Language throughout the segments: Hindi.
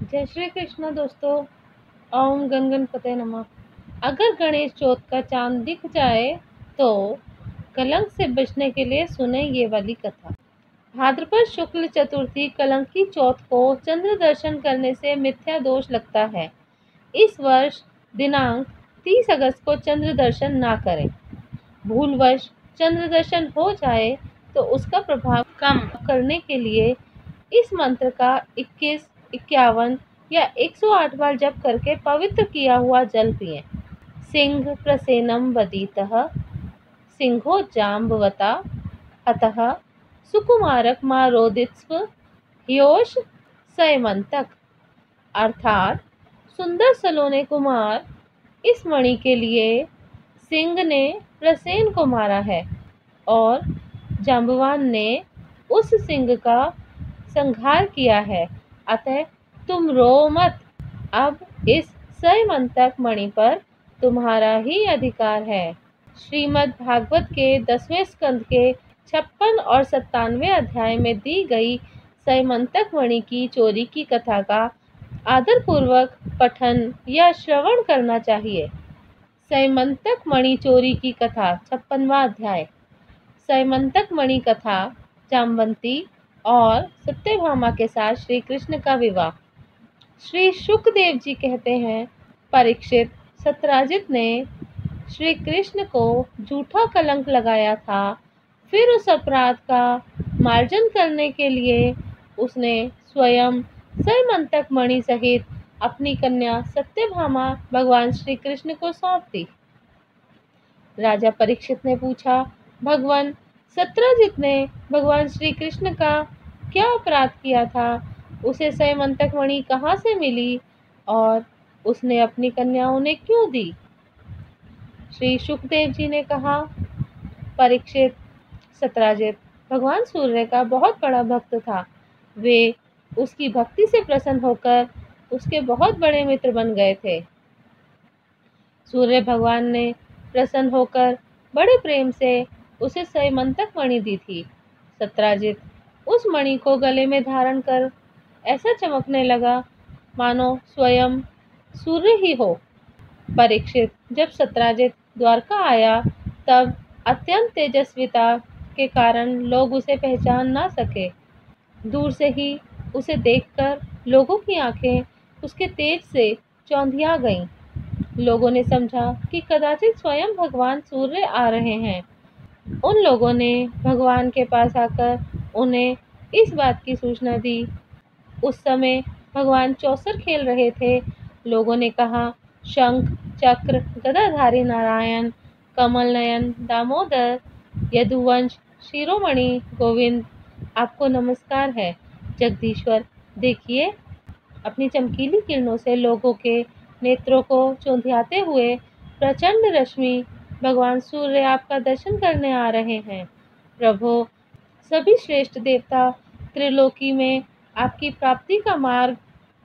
जय श्री कृष्ण दोस्तों। ओम गण गणपते नमः। अगर गणेश चौथ का चांद दिख जाए तो कलंक से बचने के लिए सुने ये वाली कथा। भाद्रपद शुक्ल चतुर्थी कलंक की चौथ को चंद्र दर्शन करने से मिथ्या दोष लगता है। इस वर्ष दिनांक 30 अगस्त को चंद्र दर्शन ना करें। भूलवश चंद्र दर्शन हो जाए तो उसका प्रभाव कम करने के लिए इस मंत्र का 21, 51 या 108 बार जप करके पवित्र किया हुआ जल पिएं। सिंह प्रसेनम वदितः सिंहो जाम्बवता अतः सुकुमारक मारोदित्स्व ह्योष सयमंतक। अर्थात सुंदर सलोने कुमार इस मणि के लिए सिंह ने प्रसेन को मारा है और जाम्बवान ने उस सिंह का संहार किया है, अतः तुम रो मत। अब इस सयमंतक मणि पर तुम्हारा ही अधिकार है। श्रीमद् भागवत के 10वें स्कंद के 56 और 97 अध्याय में दी गई सयमंतक मणि की चोरी की कथा का आदरपूर्वक पठन या श्रवण करना चाहिए। सयमंतक मणि चोरी की कथा 56वां अध्याय। सयमंतक मणि कथा जाम्बवती और सत्यभामा के साथ श्री कृष्ण का विवाह। श्री शुकदेव जी कहते हैं, परीक्षित, सत्यराजित ने श्री कृष्ण को झूठा कलंक लगाया था। फिर उस अपराध का मार्जन करने के लिए उसने स्वयं सयमंतक मणि सहित अपनी कन्या सत्यभामा भगवान श्री कृष्ण को सौंप दी। राजा परीक्षित ने पूछा, भगवान, सत्यराजित ने भगवान श्री कृष्ण का क्या अपराध किया था? उसे सयमंतक मणि कहाँ से मिली और उसने अपनी कन्या उन्हें क्यों दी? श्री शुकदेव जी ने कहा, परीक्षित, सत्यराजित भगवान सूर्य का बहुत बड़ा भक्त था। वे उसकी भक्ति से प्रसन्न होकर उसके बहुत बड़े मित्र बन गए थे। सूर्य भगवान ने प्रसन्न होकर बड़े प्रेम से उसे सयमंतक मणि दी थी। सत्यराजित उस मणि को गले में धारण कर ऐसा चमकने लगा मानो स्वयं सूर्य ही हो। परीक्षित, जब सत्यराजित द्वारका आया तब अत्यंत तेजस्विता के कारण लोग उसे पहचान ना सके। दूर से ही उसे देखकर लोगों की आंखें उसके तेज से चौंधिया गईं। लोगों ने समझा कि कदाचित स्वयं भगवान सूर्य आ रहे हैं। उन लोगों ने भगवान के पास आकर उन्हें इस बात की सूचना दी। उस समय भगवान चौसर खेल रहे थे। लोगों ने कहा, शंख चक्र गदाधारी नारायण, कमल नयन दामोदर, यदुवंश शिरोमणि गोविंद, आपको नमस्कार है। जगदीश्वर, देखिए, अपनी चमकीली किरणों से लोगों के नेत्रों को चौंधियाते हुए प्रचंड रश्मि भगवान सूर्य आपका दर्शन करने आ रहे हैं। प्रभु, सभी श्रेष्ठ देवता त्रिलोकी में आपकी प्राप्ति का मार्ग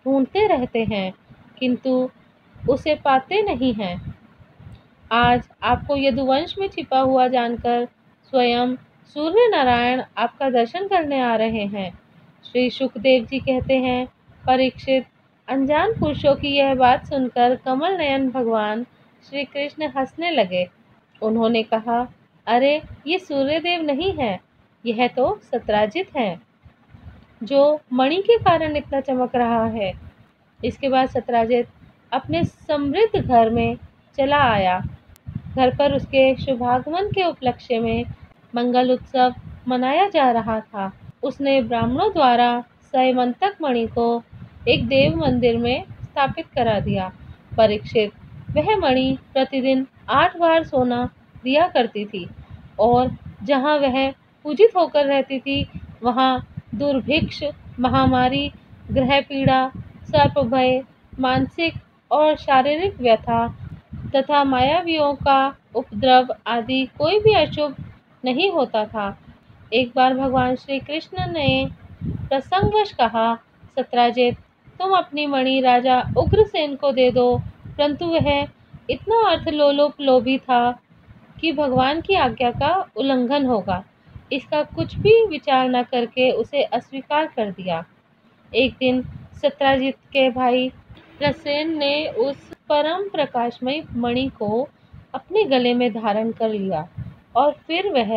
ढूंढते रहते हैं, किंतु उसे पाते नहीं हैं। आज आपको यदुवंश में छिपा हुआ जानकर स्वयं सूर्य नारायण आपका दर्शन करने आ रहे हैं। श्री शुकदेव जी कहते हैं, परीक्षित, अनजान पुरुषों की यह बात सुनकर कमल नयन भगवान श्री कृष्ण हंसने लगे। उन्होंने कहा, अरे, ये सूर्यदेव नहीं है, यह तो सत्यराजित है जो मणि के कारण इतना चमक रहा है। इसके बाद सत्यराजित अपने समृद्ध घर में चला आया। घर पर उसके शुभागमन के उपलक्ष्य में मंगल उत्सव मनाया जा रहा था। उसने ब्राह्मणों द्वारा सयमंतक मणि को एक देव मंदिर में स्थापित करा दिया। परीक्षित, वह मणि प्रतिदिन 8 बार सोना दिया करती थी और जहाँ वह पूजित होकर रहती थी वहाँ दुर्भिक्ष, महामारी, ग्रह पीड़ा, सर्प भय, मानसिक और शारीरिक व्यथा तथा मायावियों का उपद्रव आदि कोई भी अशुभ नहीं होता था। एक बार भगवान श्री कृष्ण ने प्रसंगवश कहा, सत्यराजित, तुम अपनी मणि राजा उग्रसेन को दे दो। परंतु वह इतना अर्थलोलुप लोभी था कि भगवान की आज्ञा का उल्लंघन होगा, इसका कुछ भी विचार न करके उसे अस्वीकार कर दिया। एक दिन सत्राजित के भाई प्रसेन ने उस परम प्रकाशमयी मणि को अपने गले में धारण कर लिया और फिर वह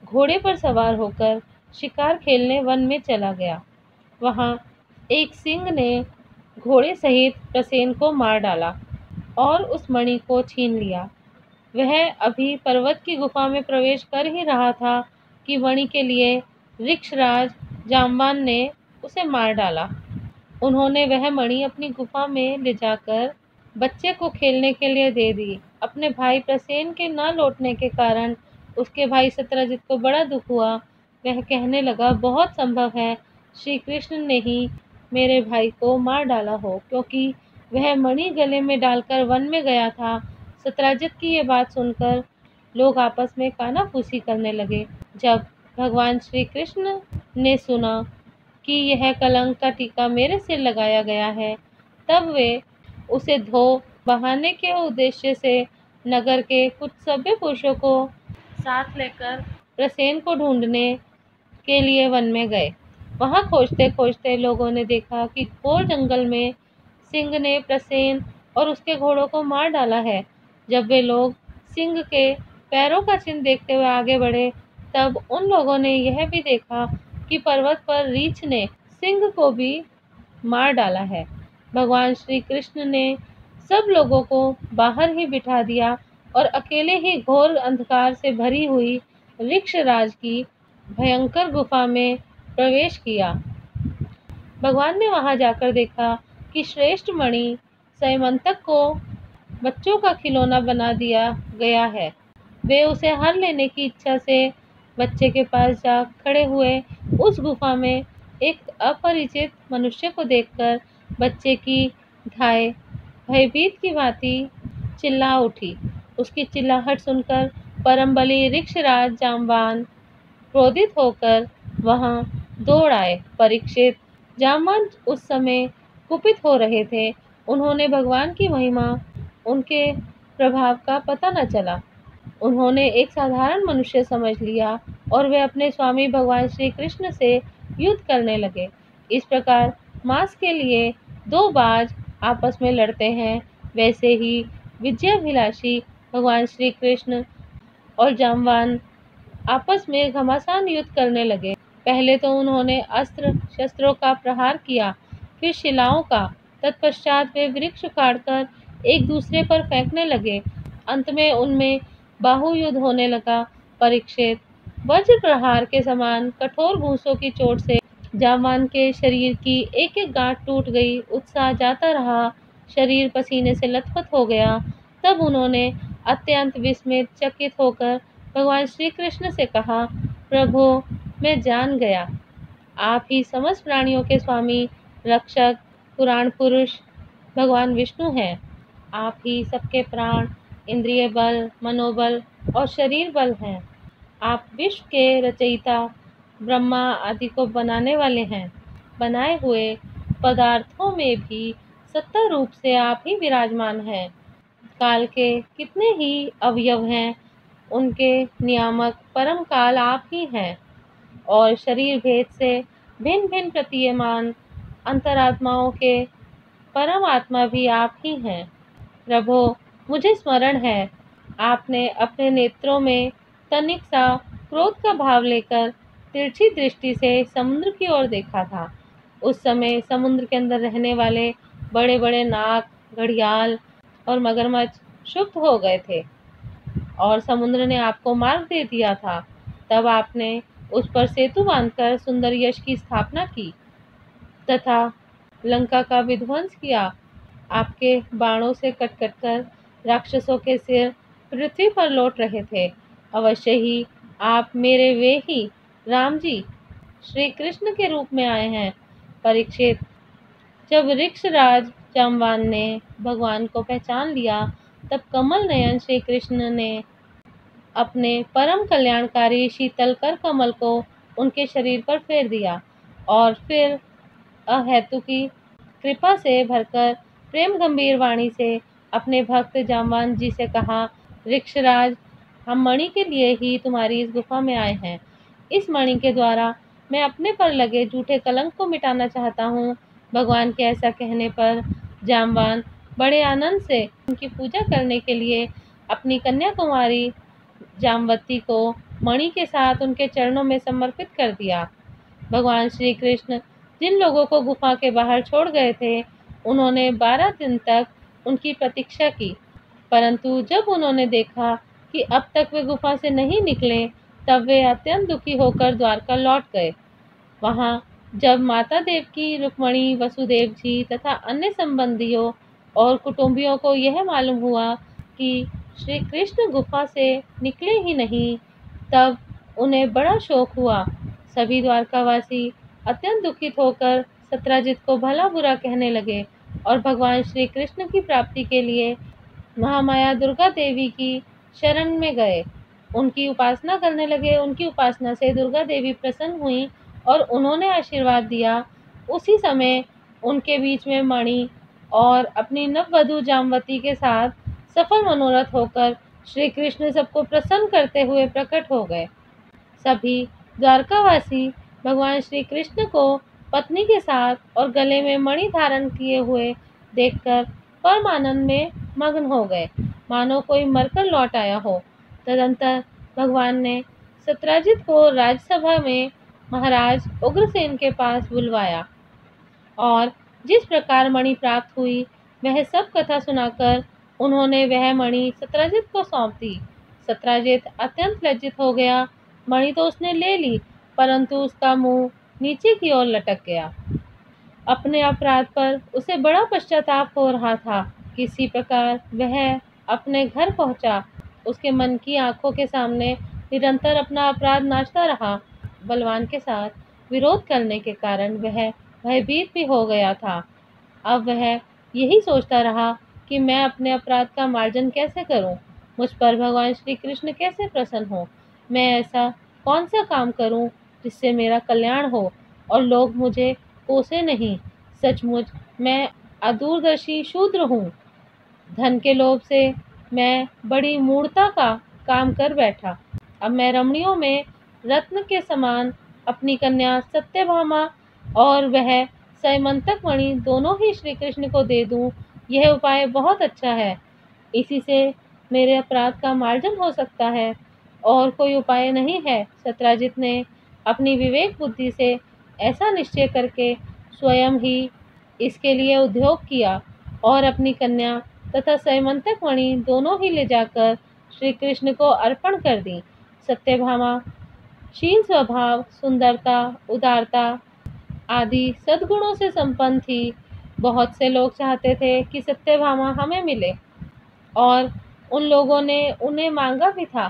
घोड़े पर सवार होकर शिकार खेलने वन में चला गया। वहां एक सिंह ने घोड़े सहित प्रसेन को मार डाला और उस मणि को छीन लिया। वह अभी पर्वत की गुफा में प्रवेश कर ही रहा था कि मणि के लिए ऋक्षराज जाम्बान ने उसे मार डाला। उन्होंने वह मणि अपनी गुफा में ले जाकर बच्चे को खेलने के लिए दे दी। अपने भाई प्रसेन के न लौटने के कारण उसके भाई सत्यजित को बड़ा दुख हुआ। वह कहने लगा, बहुत संभव है श्री कृष्ण ने ही मेरे भाई को मार डाला हो, क्योंकि वह मणि गले में डालकर वन में गया था। सत्यजित की ये बात सुनकर लोग आपस में कानाफूसी करने लगे। जब भगवान श्री कृष्ण ने सुना कि यह कलंक का टीका मेरे सिर लगाया गया है, तब वे उसे धो बहाने के उद्देश्य से नगर के कुछ सभ्य पुरुषों को साथ लेकर प्रसेन को ढूंढने के लिए वन में गए। वहां खोजते खोजते लोगों ने देखा कि घोर जंगल में सिंह ने प्रसेन और उसके घोड़ों को मार डाला है। जब वे लोग सिंह के पैरों का चिन्ह देखते हुए आगे बढ़े, तब उन लोगों ने यह भी देखा कि पर्वत पर रीछ ने सिंह को भी मार डाला है। भगवान श्री कृष्ण ने सब लोगों को बाहर ही बिठा दिया और अकेले ही घोर अंधकार से भरी हुई ऋक्षराज की भयंकर गुफा में प्रवेश किया। भगवान ने वहां जाकर देखा कि श्रेष्ठ मणि सैमंतक को बच्चों का खिलौना बना दिया गया है। वे उसे हर लेने की इच्छा से बच्चे के पास जा खड़े हुए। उस गुफा में एक अपरिचित मनुष्य को देखकर बच्चे की धाय भयभीत की भांति चिल्ला उठी। उसकी चिल्लाहट सुनकर परम बली ऋक्षराज जाम्बान क्रोधित होकर वहां दौड़ आए। परीक्षित जाम्बान उस समय कुपित हो रहे थे। उन्होंने भगवान की महिमा, उनके प्रभाव का पता न चला। उन्होंने एक साधारण मनुष्य समझ लिया और वे अपने स्वामी भगवान श्री कृष्ण से युद्ध करने लगे। इस प्रकार मांस के लिए दो बाज आपस में लड़ते हैं, वैसे ही विजयाभिलाषी भगवान श्री कृष्ण और जाम्बान आपस में घमासान युद्ध करने लगे। पहले तो उन्होंने अस्त्र शस्त्रों का प्रहार किया, फिर शिलाओं का। तत्पश्चात वे वृक्ष उखाड़कर एक दूसरे पर फेंकने लगे। अंत में उनमें बाहु युद्ध होने लगा। परीक्षित, वज्र प्रहार के समान कठोर घूंसों की चोट से जाम्बान के शरीर की एक एक गांठ टूट गई। उत्साह जाता रहा, शरीर पसीने से लथपथ हो गया। तब उन्होंने अत्यंत विस्मित चकित होकर भगवान श्री कृष्ण से कहा, प्रभु, मैं जान गया, आप ही समस्त प्राणियों के स्वामी, रक्षक, पुराण पुरुष भगवान विष्णु हैं। आप ही सबके प्राण, इंद्रिय बल, मनोबल और शरीर बल हैं। आप विश्व के रचयिता, ब्रह्मा आदि को बनाने वाले हैं। बनाए हुए पदार्थों में भी सत्ता रूप से आप ही विराजमान हैं। काल के कितने ही अवयव हैं, उनके नियामक परम काल आप ही हैं। और शरीर भेद से भिन्न भिन्न प्रतीयमान अंतरात्माओं के परम आत्मा भी आप ही हैं। प्रभो, मुझे स्मरण है, आपने अपने नेत्रों में तनिक सा क्रोध का भाव लेकर तिरछी दृष्टि से समुद्र की ओर देखा था। उस समय समुद्र के अंदर रहने वाले बड़े बड़े नाग, घड़ियाल और मगरमच्छ क्षुब्ध हो गए थे और समुद्र ने आपको मार्ग दे दिया था। तब आपने उस पर सेतु बांधकर सुंदर यश की स्थापना की तथा लंका का विध्वंस किया। आपके बाणों से कट कट कर राक्षसों के सिर पृथ्वी पर लौट रहे थे। अवश्य ही आप मेरे वे ही राम जी श्री कृष्ण के रूप में आए हैं। परीक्षित, जब ऋक्षराज जाम्बान ने भगवान को पहचान लिया, तब कमल नयन श्री कृष्ण ने अपने परम कल्याणकारी शीतल कर कमल को उनके शरीर पर फेर दिया और फिर अहेतु की कृपा से भरकर प्रेम गंभीर वाणी से अपने भक्त जाम्बान जी से कहा, ऋक्षराज, हम मणि के लिए ही तुम्हारी इस गुफा में आए हैं। इस मणि के द्वारा मैं अपने पर लगे झूठे कलंक को मिटाना चाहता हूँ। भगवान के ऐसा कहने पर जाम्बान बड़े आनंद से उनकी पूजा करने के लिए अपनी कन्या कुमारी जामवती को मणि के साथ उनके चरणों में समर्पित कर दिया। भगवान श्री कृष्ण जिन लोगों को गुफा के बाहर छोड़ गए थे, उन्होंने 12 दिन तक उनकी प्रतीक्षा की, परंतु जब उन्होंने देखा कि अब तक वे गुफा से नहीं निकले, तब वे अत्यंत दुखी होकर द्वारका लौट गए। वहां जब माता देवकी, रुक्मणी, वसुदेव जी तथा अन्य संबंधियों और कुटुंबियों को यह मालूम हुआ कि श्री कृष्ण गुफा से निकले ही नहीं, तब उन्हें बड़ा शोक हुआ। सभी द्वारकावासी अत्यंत दुखित होकर सत्राजित को भला बुरा कहने लगे और भगवान श्री कृष्ण की प्राप्ति के लिए महामाया दुर्गा देवी की शरण में गए। उनकी उपासना करने लगे। उनकी उपासना से दुर्गा देवी प्रसन्न हुई और उन्होंने आशीर्वाद दिया। उसी समय उनके बीच में मणि और अपनी नववधू जामवती के साथ सफल मनोरथ होकर श्री कृष्ण सबको प्रसन्न करते हुए प्रकट हो गए। सभी द्वारकावासी भगवान श्री कृष्ण को पत्नी के साथ और गले में मणि धारण किए हुए देखकर परम आनंद में मग्न हो गए, मानो कोई मरकर लौट आया हो। तदंतर भगवान ने सत्राजित को राजसभा में महाराज उग्रसेन के पास बुलवाया और जिस प्रकार मणि प्राप्त हुई वह सब कथा सुनाकर उन्होंने वह मणि सत्राजित को सौंप दी। सत्राजित अत्यंत लज्जित हो गया। मणि तो उसने ले ली, परंतु उसका मुंह नीचे की ओर लटक गया। अपने अपराध पर उसे बड़ा पश्चाताप हो रहा था। किसी प्रकार वह अपने घर पहुंचा। उसके मन की आंखों के सामने निरंतर अपना अपराध नाचता रहा। बलवान के साथ विरोध करने के कारण वह भयभीत भी हो गया था। अब वह यही सोचता रहा कि मैं अपने अपराध का मार्जन कैसे करूं, मुझ पर भगवान श्री कृष्ण कैसे प्रसन्न हो, मैं ऐसा कौन सा काम करूं जिससे मेरा कल्याण हो और लोग मुझे कोसे नहीं। सचमुच मैं अदूरदर्शी शूद्र हूँ। धन के लोभ से मैं बड़ी मूढ़ता का काम कर बैठा। अब मैं रमणियों में रत्न के समान अपनी कन्या सत्यभामा और वह सैमंतक मणि दोनों ही श्री कृष्ण को दे दूं, यह उपाय बहुत अच्छा है। इसी से मेरे अपराध का मार्जन हो सकता है, और कोई उपाय नहीं है। सत्राजित ने अपनी विवेक बुद्धि से ऐसा निश्चय करके स्वयं ही इसके लिए उद्योग किया और अपनी कन्या तथा सैमंतक मणि दोनों ही ले जाकर श्री कृष्ण को अर्पण कर दी। सत्यभामा शील स्वभाव, सुंदरता, उदारता आदि सद्गुणों से संपन्न थी। बहुत से लोग चाहते थे कि सत्यभामा हमें मिले और उन लोगों ने उन्हें मांगा भी था,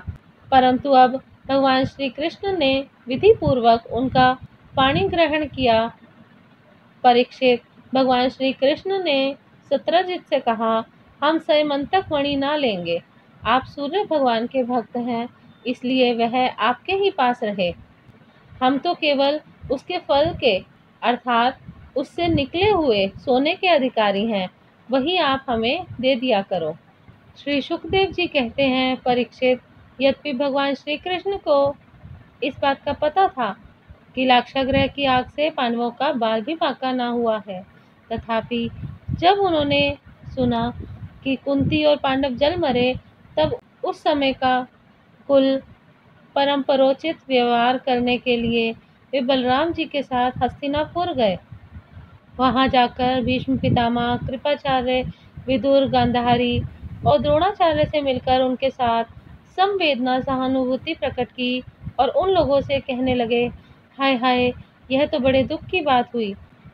परंतु अब भगवान श्री कृष्ण ने विधि पूर्वक उनका पाणी ग्रहण किया। परीक्षित, भगवान श्री कृष्ण ने सत्रजित से कहा, हम सैमंतक मणि ना लेंगे। आप सूर्य भगवान के भक्त हैं, इसलिए वह आपके ही पास रहे। हम तो केवल उसके फल के अर्थात उससे निकले हुए सोने के अधिकारी हैं, वही आप हमें दे दिया करो। श्री सुखदेव जी कहते हैं, परीक्षित, यद्यपि भगवान श्री कृष्ण को इस बात का पता था कि लाक्षागृह की आग से पांडवों का बाल भी बांका ना हुआ है, तथापि जब उन्होंने सुना कि कुंती और पांडव जल मरे, तब उस समय का कुल परम्परोचित व्यवहार करने के लिए वे बलराम जी के साथ हस्तिनापुर गए। वहां जाकर भीष्म पितामह, कृपाचार्य, विदुर, गांधारी और द्रोणाचार्य से मिलकर उनके साथ संवेदना सहानुभूति प्रकट की और उन लोगों से कहने लगे, हाय हाय, यह तो बड़े दुख की बात हुई।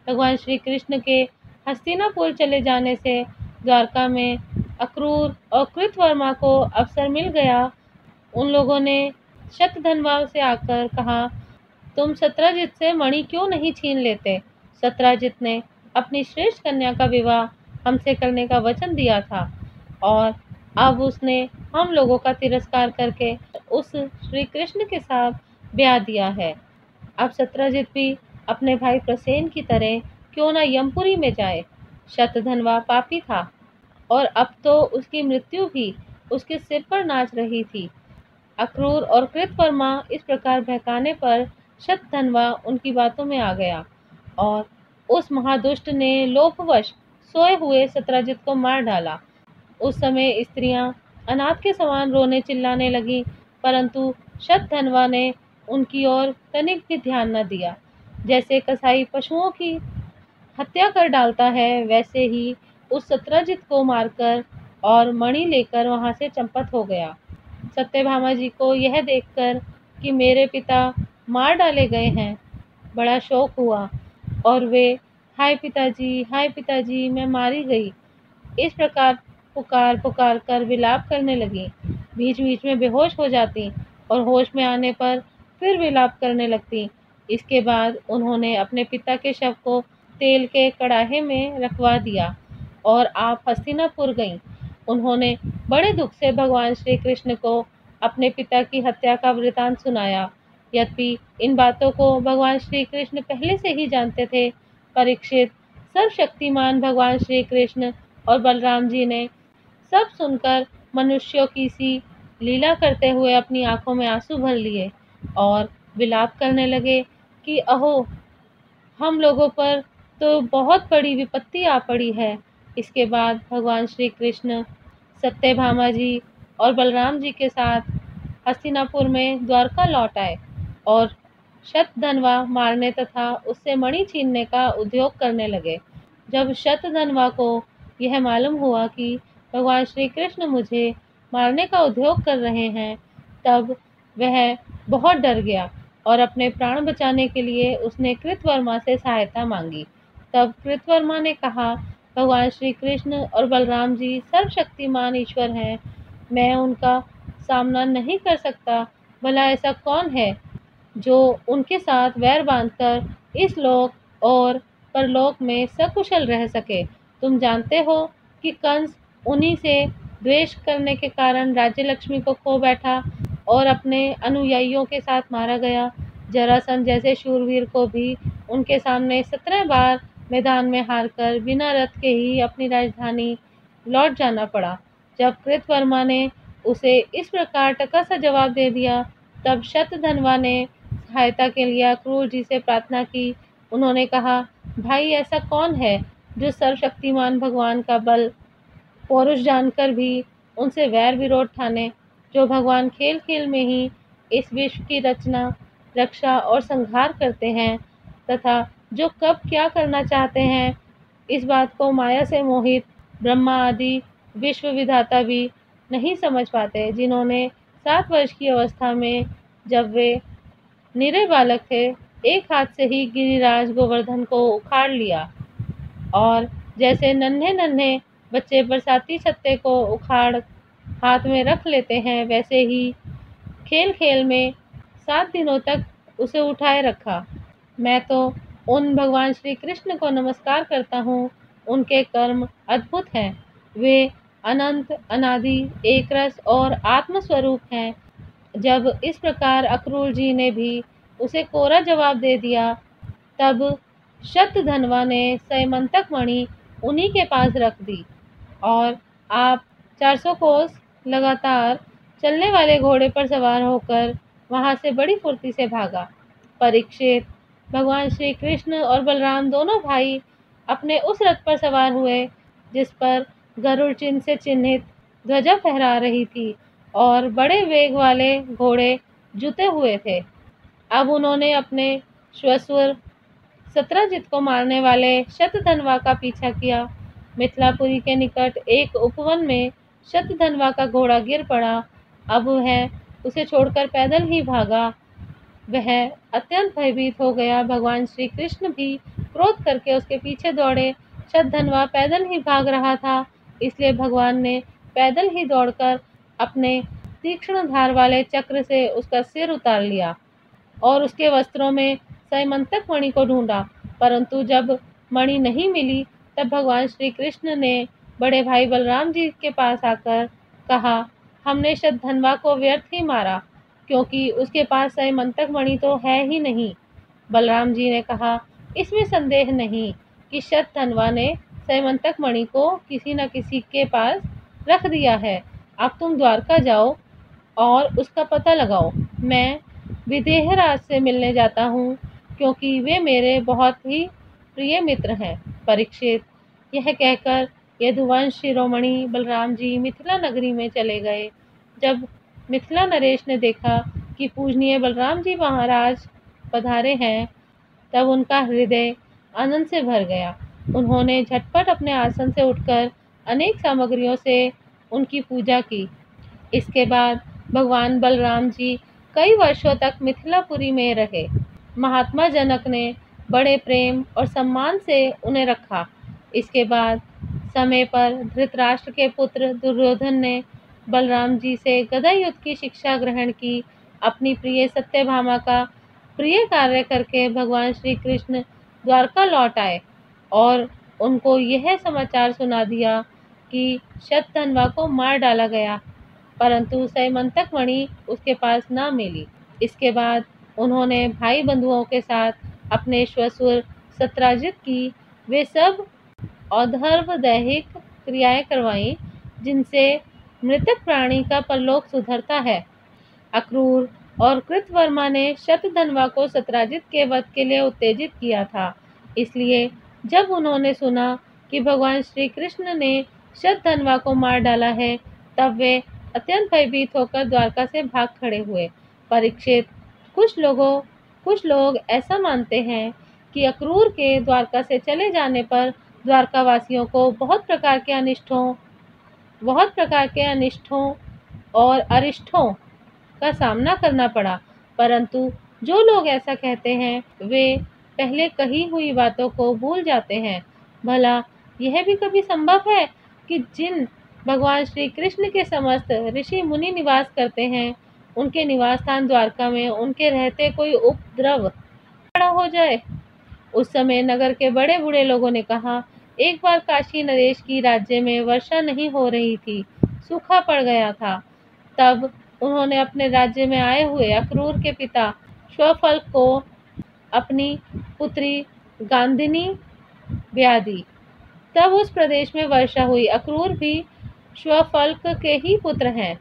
भगवान श्री कृष्ण के हस्तिनापुर चले जाने से द्वारका में अक्रूर और कृतवर्मा को अवसर मिल गया। उन लोगों ने शतधन्वा से आकर कहा, तुम सत्राजित से मणि क्यों नहीं छीन लेते? सत्राजित ने अपनी श्रेष्ठ कन्या का विवाह हमसे करने का वचन दिया था और अब उसने हम लोगों का तिरस्कार करके उस श्री कृष्ण के साथ ब्याह दिया है। अब सत्राजित भी अपने भाई प्रसेन की तरह क्यों न यमपुरी में जाए। शतधन्वा पापी था और अब तो उसकी मृत्यु भी उसके सिर पर नाच रही थी। अक्रूर और कृतवर्मा इस प्रकार बहकाने पर शतधन्वा उनकी बातों में आ गया और उस महादुष्ट ने लोभवश सोए हुए सत्राजित को मार डाला। उस समय स्त्रियां अनाथ के समान रोने चिल्लाने लगीं, परंतु शतधनवा ने उनकी ओर तनिक भी ध्यान न दिया। जैसे कसाई पशुओं की हत्या कर डालता है, वैसे ही उस सत्राजित को मारकर और मणि लेकर वहां से चंपत हो गया। सत्यभामा जी को यह देखकर कि मेरे पिता मार डाले गए हैं, बड़ा शोक हुआ और वे हाय पिताजी मैं मारी गई, इस प्रकार पुकार पुकार कर विलाप करने लगी। बीच बीच में बेहोश हो जाती और होश में आने पर फिर विलाप करने लगती। इसके बाद उन्होंने अपने पिता के शव को तेल के कड़ाहे में रखवा दिया और आप हस्तिनापुर गईं। उन्होंने बड़े दुख से भगवान श्री कृष्ण को अपने पिता की हत्या का वृतांत सुनाया। यद्यपि इन बातों को भगवान श्री कृष्ण पहले से ही जानते थे, परीक्षित सर्वशक्तिमान भगवान श्री कृष्ण और बलराम जी ने सब सुनकर मनुष्यों की सी लीला करते हुए अपनी आंखों में आंसू भर लिए और विलाप करने लगे कि अहो, हम लोगों पर तो बहुत बड़ी विपत्ति आ पड़ी है। इसके बाद भगवान श्री कृष्ण सत्यभामा जी और बलराम जी के साथ हस्तिनापुर में द्वारका लौट आए और शतधनवा मारने तथा उससे मणि छीनने का उद्योग करने लगे। जब शतधनवा को यह मालूम हुआ कि भगवान श्री कृष्ण मुझे मारने का उद्योग कर रहे हैं, तब वह बहुत डर गया और अपने प्राण बचाने के लिए उसने कृतवर्मा से सहायता मांगी। तब कृतवर्मा ने कहा, भगवान श्री कृष्ण और बलराम जी सर्वशक्तिमान ईश्वर हैं, मैं उनका सामना नहीं कर सकता। भला ऐसा कौन है जो उनके साथ वैर बांधकर इस लोक और परलोक में सकुशल रह सके। तुम जानते हो कि कंस उन्हीं से द्वेष करने के कारण राज्य लक्ष्मी को खो बैठा और अपने अनुयायियों के साथ मारा गया। जरासंध जैसे शूरवीर को भी उनके सामने 17 बार मैदान में हारकर बिना रथ के ही अपनी राजधानी लौट जाना पड़ा। जब कृतवर्मा ने उसे इस प्रकार टका सा जवाब दे दिया, तब शतधनवा ने सहायता के लिए अक्रूर जी से प्रार्थना की। उन्होंने कहा, भाई ऐसा कौन है जो सर्वशक्तिमान भगवान का बल पौरुष जानकर भी उनसे वैर विरोध ठाने, जो भगवान खेल खेल में ही इस विश्व की रचना, रक्षा और संहार करते हैं तथा जो कब क्या करना चाहते हैं, इस बात को माया से मोहित ब्रह्मा आदि विश्व विधाता भी नहीं समझ पाते, जिन्होंने 7 वर्ष की अवस्था में जब वे निरे बालक थे, एक हाथ से ही गिरिराज गोवर्धन को उखाड़ लिया और जैसे नन्हे नन्हे बच्चे बरसाती छत्ते को उखाड़ हाथ में रख लेते हैं, वैसे ही खेल खेल में 7 दिनों तक उसे उठाए रखा। मैं तो उन भगवान श्री कृष्ण को नमस्कार करता हूँ, उनके कर्म अद्भुत हैं। वे अनंत अनादि एक रस और आत्म स्वरूप हैं। जब इस प्रकार अक्रूर जी ने भी उसे कोरा जवाब दे दिया, तब शतधनवा ने सैमंतक मणि उन्हीं के पास रख दी और आप 400 कोस लगातार चलने वाले घोड़े पर सवार होकर वहां से बड़ी फुर्ती से भागा। परीक्षित, भगवान श्री कृष्ण और बलराम दोनों भाई अपने उस रथ पर सवार हुए जिस पर गरुड़ चिन्ह से चिन्हित ध्वजा फहरा रही थी और बड़े वेग वाले घोड़े जुते हुए थे। अब उन्होंने अपने श्वशुर सत्राजित को मारने वाले शतधनवा का पीछा किया। मिथिलापुरी के निकट एक उपवन में शतधनवा का घोड़ा गिर पड़ा। अब वह उसे छोड़कर पैदल ही भागा। वह अत्यंत भयभीत हो गया। भगवान श्री कृष्ण भी क्रोध करके उसके पीछे दौड़े। शतधनवा पैदल ही भाग रहा था, इसलिए भगवान ने पैदल ही दौड़कर अपने तीक्ष्ण धार वाले चक्र से उसका सिर उतार लिया और उसके वस्त्रों में सैमंतक मणि को ढूंढा, परंतु जब मणि नहीं मिली, तब भगवान श्री कृष्ण ने बड़े भाई बलराम जी के पास आकर कहा, हमने शतधनवा को व्यर्थ ही मारा, क्योंकि उसके पास सैमंतक मणि तो है ही नहीं। बलराम जी ने कहा, इसमें संदेह नहीं कि शतधनवा ने सैमंतक मणि को किसी न किसी के पास रख दिया है। अब तुम द्वारका जाओ और उसका पता लगाओ। मैं विदेहराज से मिलने जाता हूँ, क्योंकि वे मेरे बहुत ही प्रिय मित्र हैं। परीक्षित, यह कहकर यदुवंश शिरोमणि बलराम जी मिथिला नगरी में चले गए। जब मिथिला नरेश ने देखा कि पूजनीय बलराम जी महाराज पधारे हैं, तब उनका हृदय आनंद से भर गया। उन्होंने झटपट अपने आसन से उठकर अनेक सामग्रियों से उनकी पूजा की। इसके बाद भगवान बलराम जी कई वर्षों तक मिथिलापुरी में रहे। महात्मा जनक ने बड़े प्रेम और सम्मान से उन्हें रखा। इसके बाद समय पर धृतराष्ट्र के पुत्र दुर्योधन ने बलराम जी से गदा युद्ध की शिक्षा ग्रहण की। अपनी प्रिय सत्यभामा का प्रिय कार्य करके भगवान श्री कृष्ण द्वारका लौट आए और उनको यह समाचार सुना दिया कि शतधन्वा को मार डाला गया, परंतु सैमंतक मणि उसके पास न मिली। इसके बाद उन्होंने भाई बंधुओं के साथ अपने श्वशुर सत्राजित की वे सब औधर्वदैहिक क्रियाएं करवाईं, जिनसे मृतक प्राणी का परलोक सुधरता है। अक्रूर और कृतवर्मा ने शतधन्वा को सत्राजित के वध के लिए उत्तेजित किया था। इसलिए जब उन्होंने सुना कि भगवान श्री कृष्ण ने शतधन्वा को मार डाला है, तब वे अत्यंत भयभीत होकर द्वारका से भाग खड़े हुए। परीक्षित, कुछ लोग ऐसा मानते हैं कि अक्रूर के द्वारका से चले जाने पर द्वारकावासियों को बहुत प्रकार के अनिष्टों और अरिष्टों का सामना करना पड़ा, परंतु जो लोग ऐसा कहते हैं वे पहले कही हुई बातों को भूल जाते हैं। भला यह भी कभी संभव है कि जिन भगवान श्री कृष्ण के समस्त ऋषि मुनि निवास करते हैं, उनके निवास स्थान द्वारका में उनके रहते कोई उपद्रव खड़ा हो जाए? उस समय नगर के बड़े बूढ़े लोगों ने कहा, एक बार काशी नरेश की राज्य में वर्षा नहीं हो रही थी, सूखा पड़ गया था। तब उन्होंने अपने राज्य में आए हुए अक्रूर के पिता श्वफल्क को अपनी पुत्री गांधिनी ब्याह दी। तब उस प्रदेश में वर्षा हुई। अक्रूर भी श्वफल्क के ही पुत्र हैं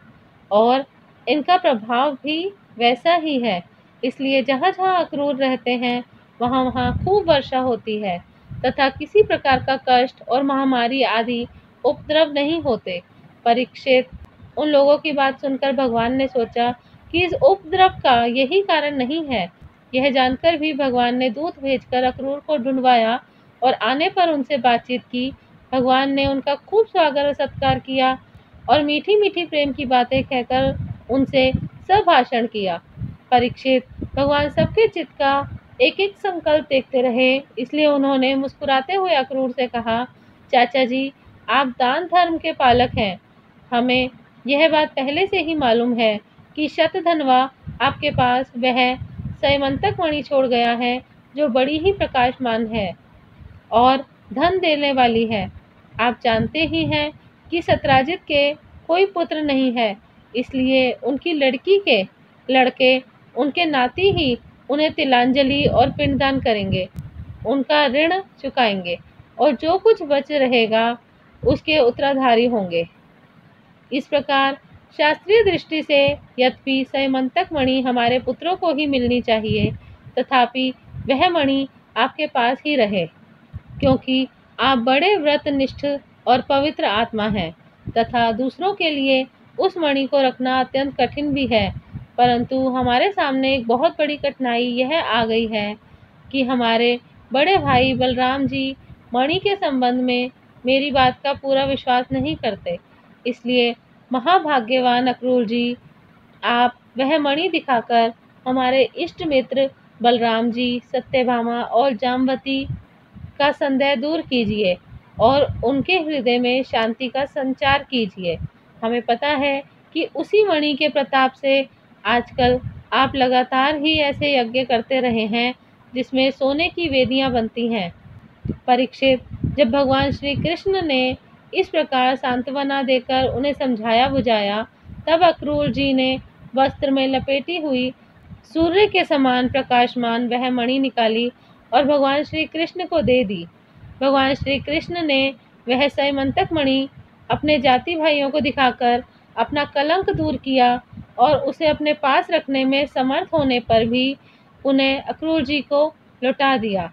और इनका प्रभाव भी वैसा ही है। इसलिए जहाँ जहाँ अक्रूर रहते हैं, वहाँ वहाँ खूब वर्षा होती है तथा किसी प्रकार का कष्ट और महामारी आदि उपद्रव नहीं होते। परीक्षित, उन लोगों की बात सुनकर भगवान ने सोचा कि इस उपद्रव का यही कारण नहीं है। यह जानकर भी भगवान ने दूत भेजकर अक्रूर को ढूंढवाया और आने पर उनसे बातचीत की। भगवान ने उनका खूब स्वागत और सत्कार किया और मीठी मीठी प्रेम की बातें कहकर उनसे संभाषण किया। परीक्षित, भगवान सबके चित्त का एक एक संकल्प देखते रहे, इसलिए उन्होंने मुस्कुराते हुए अक्रूर से कहा, चाचा जी, आप दान धर्म के पालक हैं। हमें यह बात पहले से ही मालूम है कि शतधन्वा आपके पास वह सैमंतक मणि छोड़ गया है, जो बड़ी ही प्रकाशमान है और धन देने वाली है। आप जानते ही हैं कि सत्राजित के कोई पुत्र नहीं है, इसलिए उनकी लड़की के लड़के उनके नाती ही उन्हें तिलांजलि और पिंडदान करेंगे, उनका ऋण चुकाएंगे और जो कुछ बच रहेगा उसके उत्तराधारी होंगे। इस प्रकार शास्त्रीय दृष्टि से यद्यपि सैमंतक मणि हमारे पुत्रों को ही मिलनी चाहिए, तथापि वह मणि आपके पास ही रहे, क्योंकि आप बड़े व्रतनिष्ठ और पवित्र आत्मा हैं तथा दूसरों के लिए उस मणि को रखना अत्यंत कठिन भी है। परंतु हमारे सामने एक बहुत बड़ी कठिनाई यह आ गई है कि हमारे बड़े भाई बलराम जी मणि के संबंध में मेरी बात का पूरा विश्वास नहीं करते। इसलिए महाभाग्यवान अक्रूर जी, आप वह मणि दिखाकर हमारे इष्ट मित्र बलराम जी, सत्यभामा और जाम्बवती का संदेह दूर कीजिए और उनके हृदय में शांति का संचार कीजिए। हमें पता है कि उसी मणि के प्रताप से आजकल आप लगातार ही ऐसे यज्ञ करते रहे हैं जिसमें सोने की वेदियां बनती हैं। परीक्षित, जब भगवान श्री कृष्ण ने इस प्रकार सांत्वना देकर उन्हें समझाया बुझाया, तब अक्रूर जी ने वस्त्र में लपेटी हुई सूर्य के समान प्रकाशमान वह मणि निकाली और भगवान श्री कृष्ण को दे दी। भगवान श्री कृष्ण ने वह सैमंतक मणि अपने जाति भाइयों को दिखाकर अपना कलंक दूर किया और उसे अपने पास रखने में समर्थ होने पर भी उन्हें अक्रूर जी को लौटा दिया।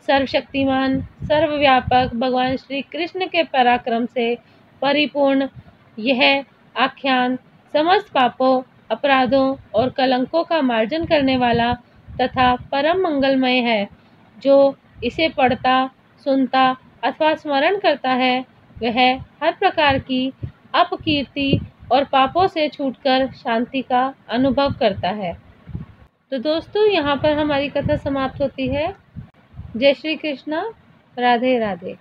सर्वशक्तिमान, सर्वव्यापक भगवान श्री कृष्ण के पराक्रम से परिपूर्ण यह आख्यान समस्त पापों, अपराधों और कलंकों का मार्जन करने वाला तथा परम मंगलमय है। जो इसे पढ़ता, सुनता अथवा स्मरण करता है, वह हर प्रकार की अपकीर्ति और पापों से छूटकर शांति का अनुभव करता है। तो दोस्तों, यहाँ पर हमारी कथा समाप्त होती है। जय श्री कृष्णा, राधे राधे।